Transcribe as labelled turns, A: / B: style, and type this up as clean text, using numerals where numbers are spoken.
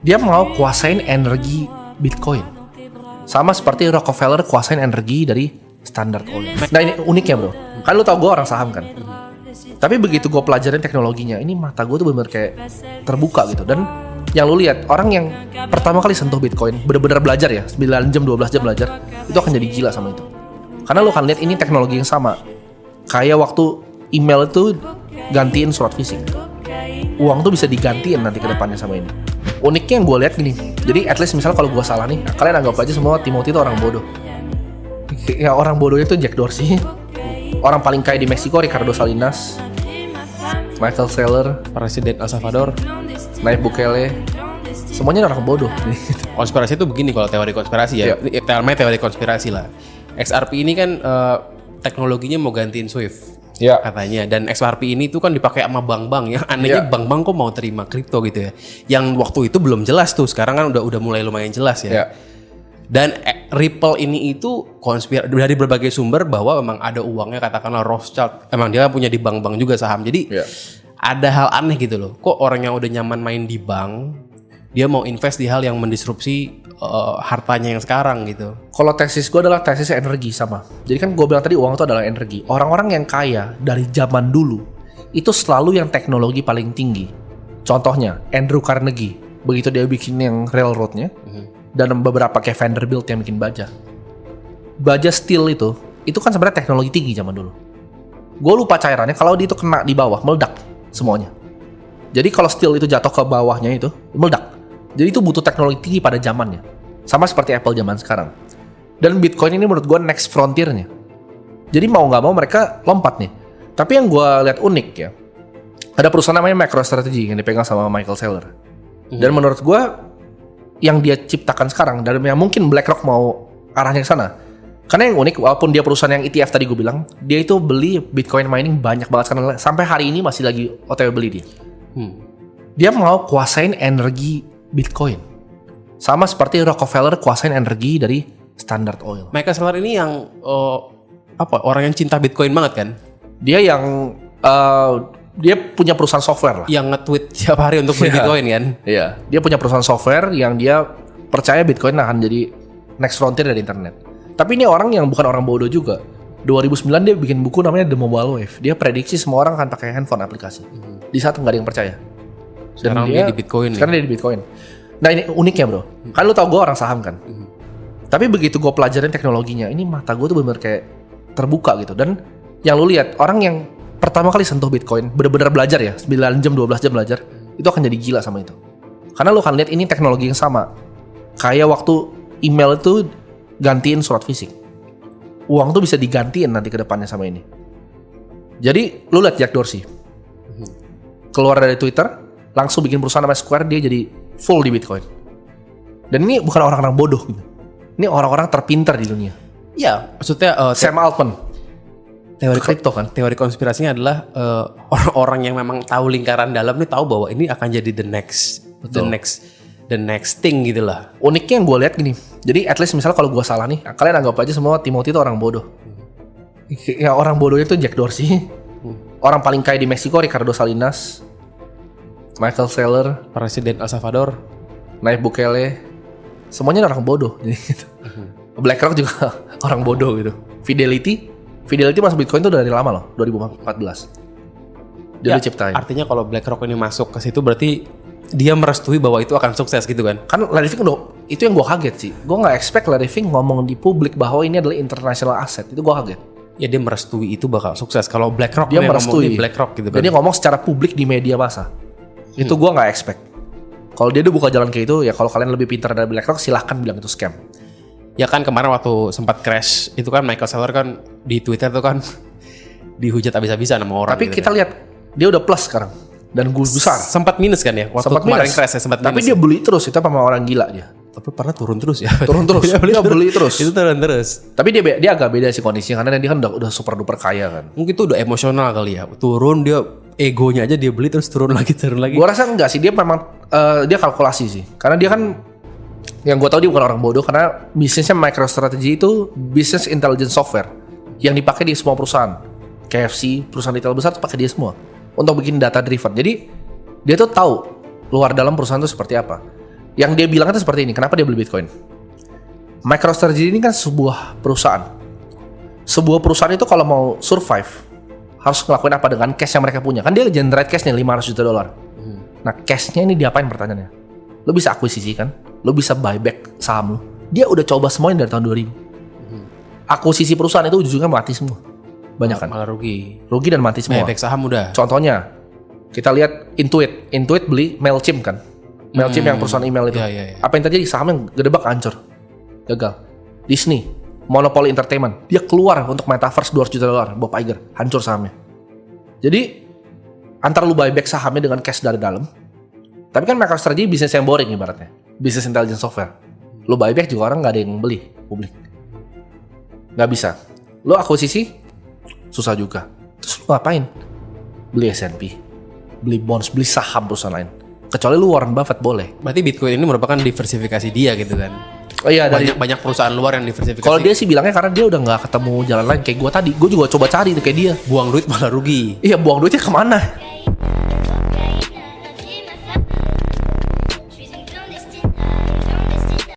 A: Dia mau kuasain energi Bitcoin. Sama seperti Rockefeller kuasain energi dari Standard Oil. Nah ini uniknya bro. Kan lu tau gue orang saham kan. Tapi begitu gue pelajarin teknologinya, ini mata gue tuh bener-bener kayak terbuka gitu. Dan yang lu lihat, orang yang pertama kali sentuh Bitcoin, bener-bener belajar ya, 9 jam, 12 jam belajar, itu akan jadi gila sama itu. Karena lu kan lihat ini teknologi yang sama. Kayak waktu email itu gantiin surat fisik. Uang tuh bisa digantiin nanti ke depannya sama ini. Uniknya yang gue lihat gini, jadi at least misal kalau gue salah nih, kalian anggap aja semua Timothy itu orang bodoh. Ya orang bodohnya itu Jack Dorsey, orang paling kaya di Meksiko Ricardo Salinas, Michael Saylor,
B: Presiden El Salvador.
A: Nayib Bukele, semuanya orang bodoh.
B: Konspirasi itu begini kalau teori konspirasi ya.
A: Iya.
B: Namanya teori konspirasi lah. XRP ini kan teknologinya mau gantiin Swift.
A: Ya.
B: Katanya, dan XRP ini tuh kan dipakai sama bank-bank ya. Anehnya bank-bank kok mau terima kripto gitu ya. Yang waktu itu belum jelas tuh, sekarang kan udah mulai lumayan jelas ya. Dan Ripple ini itu dari berbagai sumber bahwa memang ada uangnya, katakanlah Rothschild. Emang dia punya di bank-bank juga saham. Jadi ada hal aneh gitu loh. Kok orang yang udah nyaman main di bank, dia mau invest di hal yang mendisrupsi hartanya yang sekarang gitu.
A: Kalau tesis gue adalah tesis energi sama. Jadi kan gue bilang tadi uang itu adalah energi. Orang-orang yang kaya dari zaman dulu itu selalu yang teknologi paling tinggi. Contohnya Andrew Carnegie, begitu dia bikin yang railroadnya, dan beberapa kayak Vanderbilt yang bikin baja steel itu kan sebenarnya teknologi tinggi zaman dulu. Gue lupa cairannya, kalau dia itu kena di bawah meledak semuanya. Jadi kalau steel itu jatuh ke bawahnya itu meledak. Jadi itu butuh teknologi tinggi pada zamannya. Sama seperti Apple zaman sekarang. Dan Bitcoin ini menurut gue next frontiernya. Jadi mau nggak mau mereka lompat nih. Tapi yang gue lihat unik ya, ada perusahaan namanya MicroStrategy yang dipegang sama Michael Saylor. Dan menurut gue yang dia ciptakan sekarang, dan yang mungkin BlackRock mau arahnya ke sana. Karena yang unik, walaupun dia perusahaan yang ETF tadi gue bilang, dia itu beli Bitcoin mining banyak banget sekarang. Sampai hari ini masih lagi OTW beli dia. Dia mau kuasain energi Bitcoin. Sama seperti Rockefeller kuasain energi dari Standard Oil.
B: Michael Saylor ini yang orang yang cinta Bitcoin banget kan?
A: Dia yang dia punya perusahaan software lah.
B: Yang nge-tweet tiap hari untuk beli Bitcoin kan?
A: Iya, dia punya perusahaan software yang dia percaya Bitcoin akan jadi next frontier dari internet. Tapi ini orang yang bukan orang bodoh juga. 2009 dia bikin buku namanya The Mobile Wave. Dia prediksi semua orang akan pakai handphone aplikasi. Di saat nggak ada yang percaya. Dan
B: sekarang dia di Bitcoin.
A: Sekarang dia di Bitcoin. Nah ini uniknya bro. Kan lu tau gue orang saham kan. Tapi begitu gue pelajarin teknologinya, ini mata gue tuh bener-bener kayak terbuka gitu. Dan yang lu lihat, orang yang pertama kali sentuh Bitcoin, bener-bener belajar ya, 9 jam, 12 jam belajar, itu akan jadi gila sama itu. Karena lu kan lihat ini teknologi yang sama. Kayak waktu email itu gantiin surat fisik. Uang tuh bisa digantiin nanti ke depannya sama ini. Jadi lu lihat Jack Dorsey. Keluar dari Twitter, langsung bikin perusahaan namanya Square, dia jadi full di Bitcoin. Dan ini bukan orang-orang bodoh gitu. Ini orang-orang terpintar di dunia.
B: Iya, maksudnya
A: Sam Altman.
B: Teori kripto kan. Teori konspirasinya adalah orang-orang yang memang tahu lingkaran dalam ini tahu bahwa ini akan jadi the next thing gitu lah.
A: Uniknya yang gue lihat gini. Jadi at least misalnya kalau gue salah nih, kalian anggap aja semua Timothy itu orang bodoh. Ya orang bodohnya itu Jack Dorsey. Orang paling kaya di Meksiko Ricardo Salinas, Michael Saylor,
B: Presiden El Salvador,
A: Nayib Bukele, semuanya orang bodoh. BlackRock juga orang bodoh gitu. Fidelity masuk Bitcoin itu dari lama loh, 2014. Dia diciptain.
B: Artinya kalau BlackRock ini masuk ke situ berarti dia merestui bahwa itu akan sukses gitu kan?
A: Kan Larry Fink itu yang gue kaget sih. Gue nggak expect Larry Fink ngomong di publik bahwa ini adalah international asset. Itu gue kaget.
B: Ya dia merestui itu bakal sukses. Kalau BlackRock
A: dia merestui
B: BlackRock gitu kan.
A: Dan dia ngomong secara publik di media massa. Itu gue nggak expect. Kalau dia udah buka jalan kayak itu, ya kalau kalian lebih pintar dari BlackRock silahkan bilang itu scam.
B: Ya kan kemarin waktu sempat crash itu kan Michael Saylor kan di Twitter tuh kan dihujat habis-habisan sama orang.
A: Tapi
B: gitu
A: kita lihat dia udah plus sekarang dan gue besar.
B: Sempat minus kan ya waktu
A: sempat
B: kemarin
A: minus.
B: Crash ya sempat minus.
A: Tapi dia beli terus, itu sama orang gila dia.
B: Tapi pernah turun terus ya.
A: Turun terus. Dia beli terus.
B: Itu turun terus.
A: Tapi dia agak beda sih kondisinya karena dia kan udah super duper kaya kan.
B: Mungkin itu udah emosional kali ya. Turun dia egonya aja dia beli terus turun lagi.
A: Gua rasa enggak sih, dia memang dia kalkulasi sih. Karena dia kan yang gue tahu dia bukan orang bodoh karena bisnisnya MicroStrategy itu business intelligence software yang dipakai di semua perusahaan. KFC, perusahaan retail besar tuh pakai dia semua untuk bikin data driven. Jadi dia tuh tahu luar dalam perusahaan itu seperti apa. Yang dia bilang itu seperti ini. Kenapa dia beli Bitcoin? MicroStrategy ini kan sebuah perusahaan. Sebuah perusahaan itu kalau mau survive harus ngelakuin apa dengan cash yang mereka punya. Kan dia generate cash nih $500 juta. Nah, cashnya ini diapain pertanyaannya? Lo bisa akuisisi kan? Lo bisa buyback saham lo. Dia udah coba semuanya dari tahun 2000. Akuisisi perusahaan itu ujungnya mati semua. Banyak kan?
B: Malah rugi.
A: Rugi dan mati semua.
B: Buyback saham udah.
A: Contohnya, kita lihat Intuit. Intuit beli Mailchimp kan? Mailchimp yang perusahaan email itu.
B: Iya.
A: Apa yang terjadi? Sahamnya gedebak hancur. Gagal. Disney, Monopoly Entertainment, dia keluar untuk metaverse $200 juta, Bob Iger, hancur sahamnya. Jadi antara lu buyback sahamnya dengan cash dari dalam, tapi kan MicroStrategy bisnis yang boring ibaratnya, bisnis intelligence software. Lu buyback juga orang nggak ada yang beli, publik. Nggak bisa. Lu akuisisi, susah juga. Terus lu ngapain? Beli S&P, beli bonds, beli saham perusahaan lain. Kecuali lu Warren Buffett boleh.
B: Berarti Bitcoin ini merupakan diversifikasi dia gitu kan?
A: Oh iya,
B: banyak perusahaan luar yang diversifikasi.
A: Kalau dia sih bilangnya karena dia udah nggak ketemu jalan lain kayak gue tadi. Gue juga coba cari tuh kayak dia.
B: Buang duit malah rugi.
A: Iya, buang duitnya kemana?